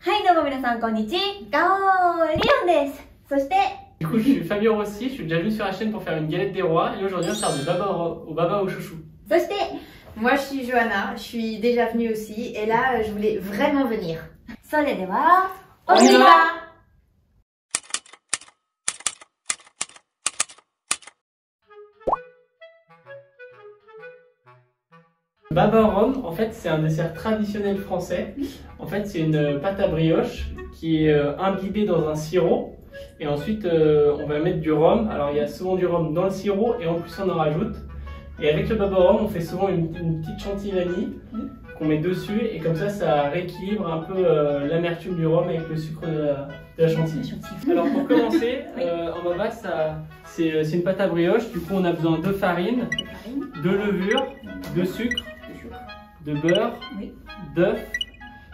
はい、どうも皆さん、こんにちは。リオンです。そして、Du coup, je suis Fabien Rossi, je suis déjà venu sur la chaîne pour faire une galette des rois et aujourd'hui on sert du baba au chouchou. そして、moi je suis Johanna, je suis déjà venue aussi et là je voulais vraiment venir. それでは、On y va. Baba au rhum, en fait, c'est un dessert traditionnel français. En fait, c'est une pâte à brioche qui est imbibée dans un sirop. Et ensuite, on va mettre du rhum. Alors, il y a souvent du rhum dans le sirop et en plus, on en rajoute. Et avec le baba au rhum, on fait souvent une petite chantilly vanille qu'on met dessus. Et comme ça rééquilibre un peu l'amertume du rhum avec le sucre de la chantilly. Alors, pour commencer, en baba, c'est une pâte à brioche. Du coup, on a besoin de farine, de levure, de sucre, de beurre, d'œuf,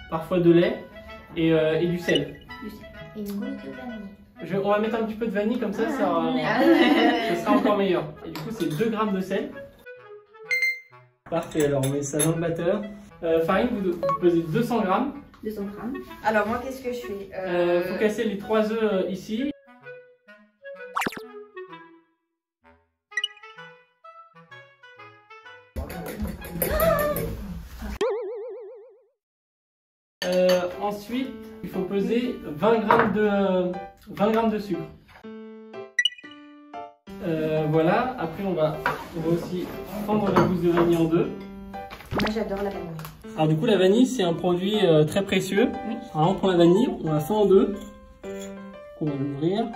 parfois de lait et du sel. Et une goutte de vanille. On va mettre un petit peu de vanille comme ça, ça sera encore meilleur. Et du coup, c'est 2 g de sel. Parfait, alors on met ça dans le batteur. Farine, vous pesez 200 g. 200 grammes. Alors moi qu'est-ce que je fais Faut casser les 3 œufs ici. Ensuite, il faut peser 20 g de sucre. Voilà, après on va aussi fendre la gousse de vanille en deux. Moi j'adore la vanille. Alors du coup la vanille c'est un produit très précieux. Oui. Alors on prend la vanille, on la fend en deux. On va l'ouvrir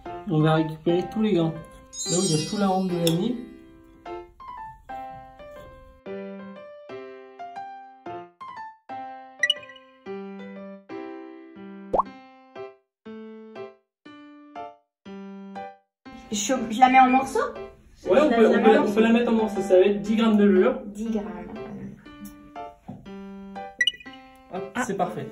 et on va récupérer tous les grains. Là où il y a tout l'arôme de vanille. Je la mets en morceaux? Ouais, on peut la mettre en morceaux, ça va être 10 g de levure. 10 grammes. Hop, c'est parfait.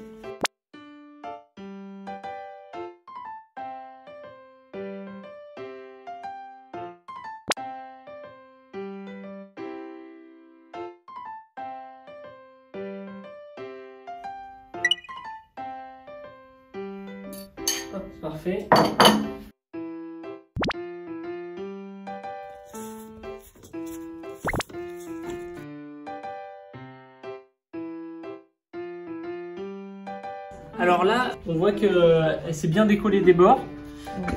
Hop, parfait. Alors là, on voit qu'elle s'est bien décollée des bords.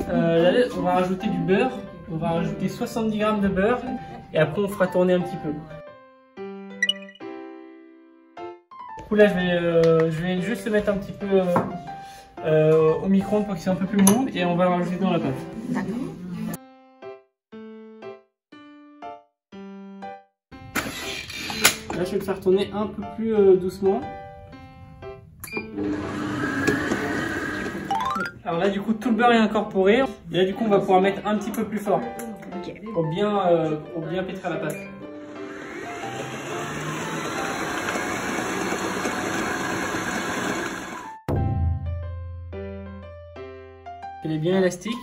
Là, on va rajouter du beurre. On va rajouter 70 g de beurre. Et après, on fera tourner un petit peu. Du coup, là, je vais juste le mettre un petit peu au micro-ondes pour qu'il soit un peu plus mou. Et on va le rajouter dans la pâte. D'accord. Là, je vais le faire tourner un peu plus doucement. Alors là, du coup, tout le beurre est incorporé. Et là, du coup, on va pouvoir mettre un petit peu plus fort pour bien pétrir la pâte. Elle est bien élastique.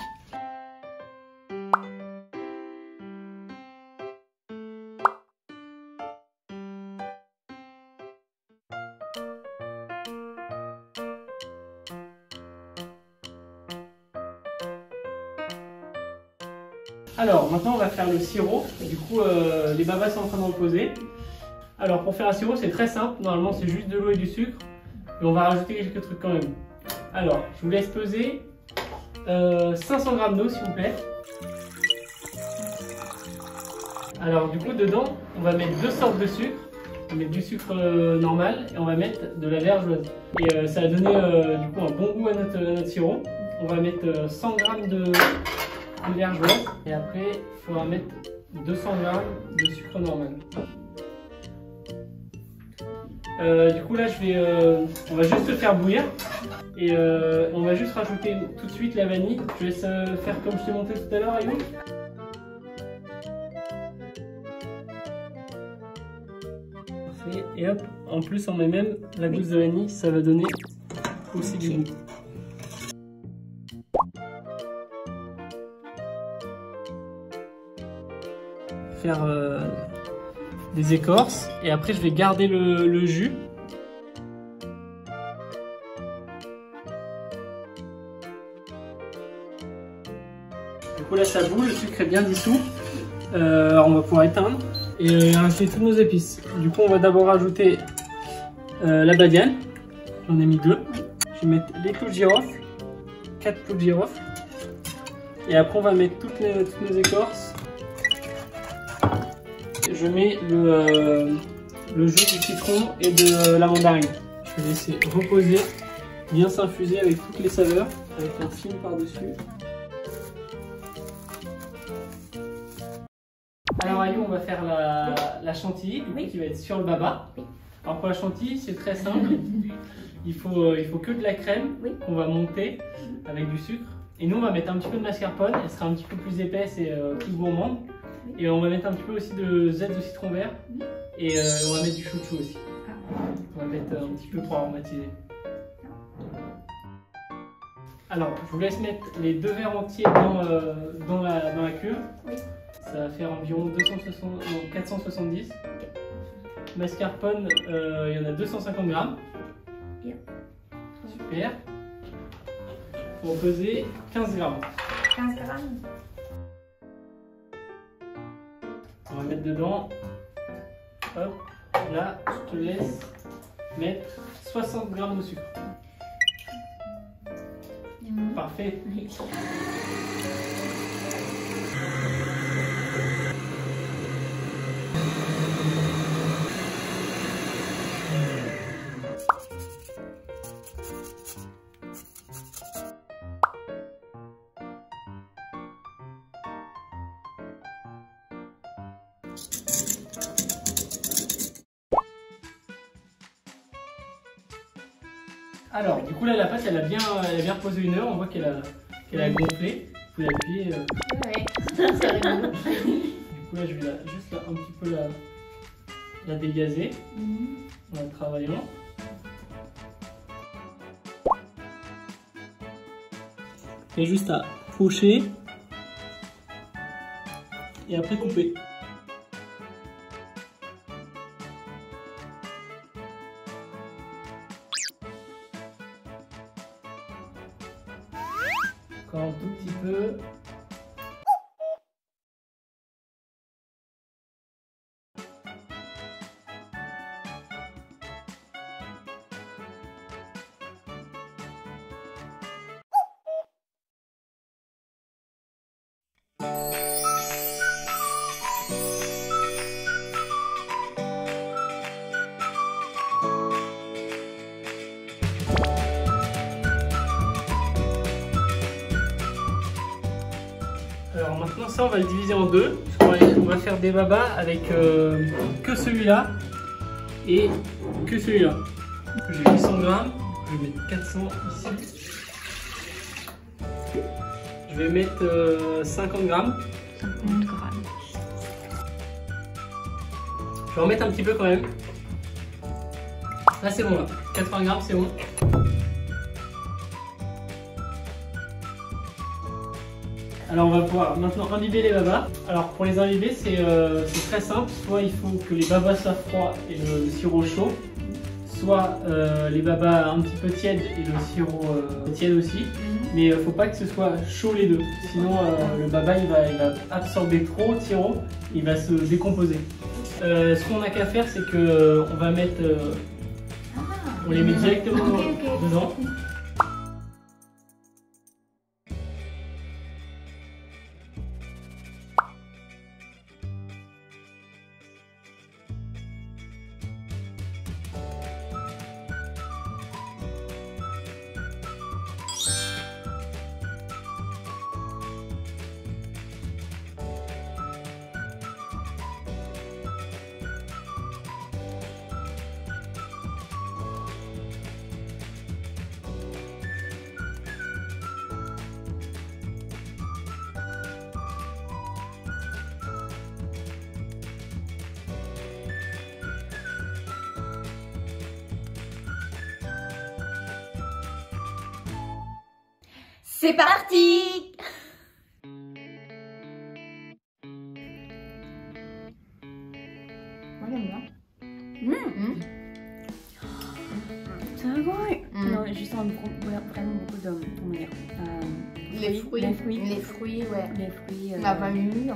Alors maintenant on va faire le sirop. Du coup les babas sont en train de reposer. Alors pour faire un sirop c'est très simple. Normalement c'est juste de l'eau et du sucre. Mais on va rajouter quelques trucs quand même. Alors je vous laisse peser 500 g d'eau s'il vous plaît. Alors du coup dedans on va mettre 2 sortes de sucre. On va mettre du sucre normal et on va mettre de la vergeoise. Et ça va donner du coup un bon goût à notre sirop. On va mettre 100 g de vergeoise et après il faudra mettre 200 g de sucre normal. Du coup là on va juste le faire bouillir et on va juste rajouter tout de suite la vanille. Je laisse faire comme je t'ai montré tout à l'heure Ayoub. Parfait. Et hop, en plus on met même la gousse de vanille, ça va donner aussi du goût. Faire des écorces et après je vais garder le jus. Du coup là ça bout, le sucre est bien dissous. Alors on va pouvoir éteindre et rajouter toutes nos épices. Du coup on va d'abord ajouter la badiane. J'en ai mis 2. Je vais mettre les clous de girofle, 4 clous de girofle. Et après on va mettre toutes nos écorces. Je mets le jus du citron et de la mandarine. Je vais laisser reposer, bien s'infuser avec toutes les saveurs, avec un film par-dessus. Alors Ayou, on va faire la chantilly, du coup, qui va être sur le baba. Alors pour la chantilly, c'est très simple. Il faut que de la crème qu'on va monter avec du sucre. Et nous, on va mettre un petit peu de mascarpone, elle sera un petit peu plus épaisse et plus gourmande. Et on va mettre un petit peu aussi de zeste de citron vert. Et on va mettre du chouchou aussi. On va mettre un petit peu pour aromatiser. Alors, je vous laisse mettre les 2 verres entiers dans la cuve. Ça va faire environ 470. Mascarpone, il y en a 250 grammes. Super. On va peser 15 grammes. 15 grammes. On va mettre dedans. Hop, là, je te laisse mettre 60 grammes de sucre. Parfait. Alors, du coup là la pâte elle a bien reposé 1 heure, on voit qu'elle a gonflé. Vous pouvez appuyer. Ouais, c'est rigolo. Du coup là je vais juste là, un petit peu la dégazer en la travaillant. Et juste à pocher et après couper. Encore un tout petit peu. Alors maintenant ça on va le diviser en 2. On va faire des babas avec que celui-là et que celui-là. J'ai 800 grammes, je vais mettre 400 ici. Je vais mettre 50 grammes. 50 grammes. Je vais en mettre un petit peu quand même. Là c'est bon là, 80 grammes c'est bon. Alors on va pouvoir maintenant imbiber les babas. Alors pour les imbiber c'est très simple, soit il faut que les babas soient froids et le sirop chaud, soit les babas un petit peu tièdes et le sirop tiède aussi. Mais il ne faut pas que ce soit chaud les deux, sinon le baba il va absorber trop de sirop, il va se décomposer. Ce qu'on n'a qu'à faire c'est que on va mettre, on les met directement dedans. C'est parti! Moi j'aime bien. C'est bon. Non, juste en sent vraiment beaucoup de, comment dire, Les fruits. Les fruits. Les fruits, ouais. Les fruits. La vanille. Oui.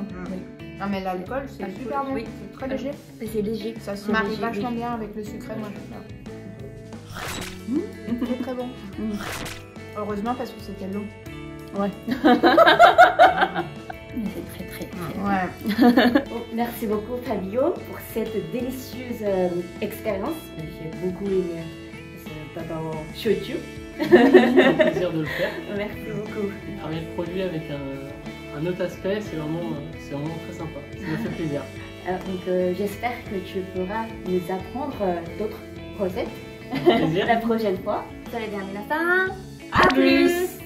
Non mais l'alcool c'est L'alcool, super bon, oui. c'est très léger. C'est léger. Ça se C'est marie léger, vachement oui. bien avec le sucré, moi j'aime bien. Très très bon. Heureusement parce que c'était long. Ouais. Mais c'est très très très bon. Ouais. Bon, merci beaucoup Fabio pour cette délicieuse expérience. J'ai beaucoup aimé ce baba shochu. C'est un plaisir de le faire. Merci beaucoup. Et travailler le produit avec un autre aspect, c'est vraiment très sympa. Ça me fait plaisir. Donc j'espère que tu pourras nous apprendre d'autres recettes Avec plaisir. la prochaine fois. Ça va bien, minasan. À plus.